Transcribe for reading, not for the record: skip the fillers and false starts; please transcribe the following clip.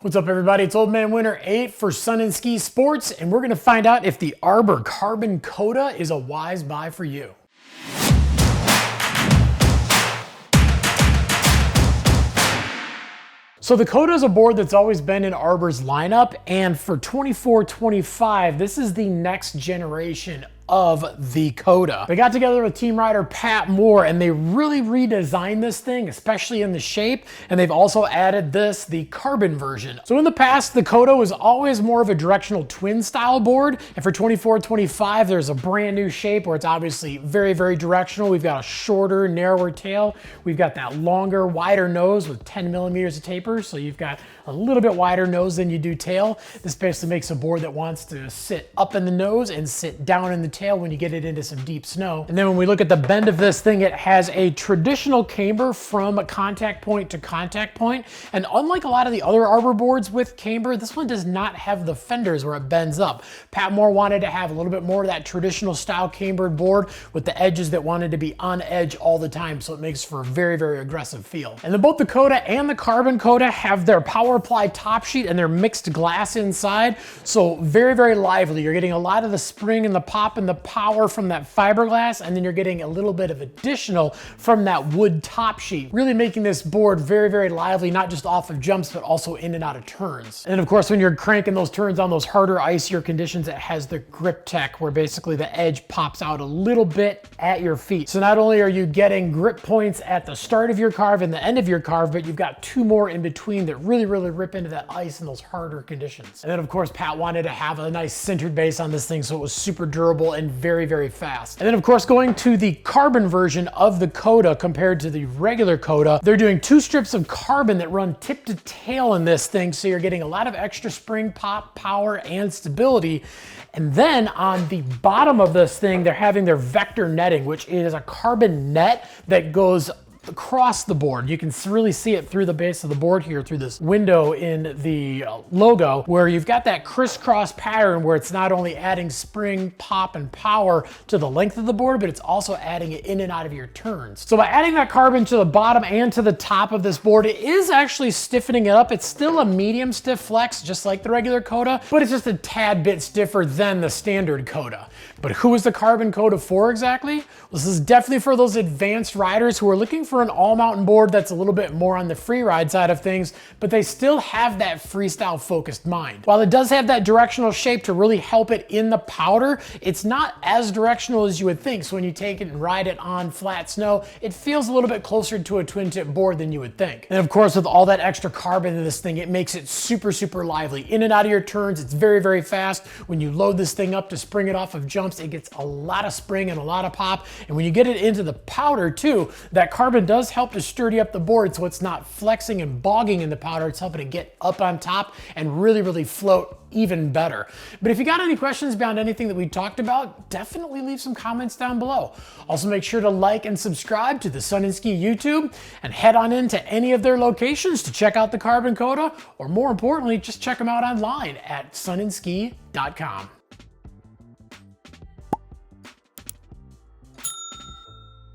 What's up, everybody? It's Old Man Winter 8 for Sun and Ski Sports, and we're going to find out if the Arbor Carbon Coda is a wise buy for you. So the Coda is a board that's always been in Arbor's lineup, and for 24-25, this is the next generation of the Coda. They got together with team rider Pat Moore and they really redesigned this thing, especially in the shape, and they've also added the carbon version. So in the past, the Coda was always more of a directional twin style board, and for 24-25, there's a brand new shape where it's obviously very, very directional. We've got a shorter, narrower tail. We've got that longer, wider nose with 10 millimeters of taper, so you've got a little bit wider nose than you do tail. This basically makes a board that wants to sit up in the nose and sit down in the tail when you get it into some deep snow. And then when we look at the bend of this thing, it has a traditional camber from contact point to contact point. And unlike a lot of the other Arbor boards with camber, this one does not have the fenders where it bends up. Pat Moore wanted to have a little bit more of that traditional style cambered board with the edges that wanted to be on edge all the time, so it makes for a very, very aggressive feel. And then both the Coda and the Carbon Coda have their power ply top sheet and their mixed glass inside, so very, very lively. You're getting a lot of the spring and the pop and the power from that fiberglass, and then you're getting a little bit of additional from that wood top sheet, really making this board very, very lively, not just off of jumps, but also in and out of turns. And then of course, when you're cranking those turns on those harder, icier conditions, it has the grip tech where basically the edge pops out a little bit at your feet. So not only are you getting grip points at the start of your carve and the end of your carve, but you've got two more in between that really rip into that ice in those harder conditions. And then of course, Pat wanted to have a nice centered base on this thing, so it was super durable and very, very fast. And then of course, going to the carbon version of the Coda compared to the regular Coda, they're doing two strips of carbon that run tip to tail in this thing, so you're getting a lot of extra spring, pop, power, and stability. And then on the bottom of this thing, they're having their vector netting, which is a carbon net that goes across the board. You can really see it through the base of the board here, through this window in the logo, where you've got that crisscross pattern where it's not only adding spring, pop, and power to the length of the board, but it's also adding it in and out of your turns. So by adding that carbon to the bottom and to the top of this board, it is actually stiffening it up. It's still a medium stiff flex, just like the regular Coda, but it's just a tad bit stiffer than the standard Coda. But who is the Carbon Coda for exactly? Well, this is definitely for those advanced riders who are looking for an all-mountain board that's a little bit more on the free ride side of things, but they still have that freestyle focused mind. While it does have that directional shape to really help it in the powder, it's not as directional as you would think. So when you take it and ride it on flat snow, it feels a little bit closer to a twin tip board than you would think. And of course, with all that extra carbon in this thing, it makes it super, super lively. In and out of your turns, it's very, very fast. When you load this thing up to spring it off of jumps, it gets a lot of spring and a lot of pop. And when you get it into the powder too, that carbon does help to sturdy up the board so it's not flexing and bogging in the powder. It's helping to get up on top and really, really float even better. But if you got any questions beyond anything that we talked about, definitely leave some comments down below. Also, make sure to like and subscribe to the Sun and Ski YouTube, and head on into any of their locations to check out the Carbon Coda, or more importantly, just check them out online at sunandski.com.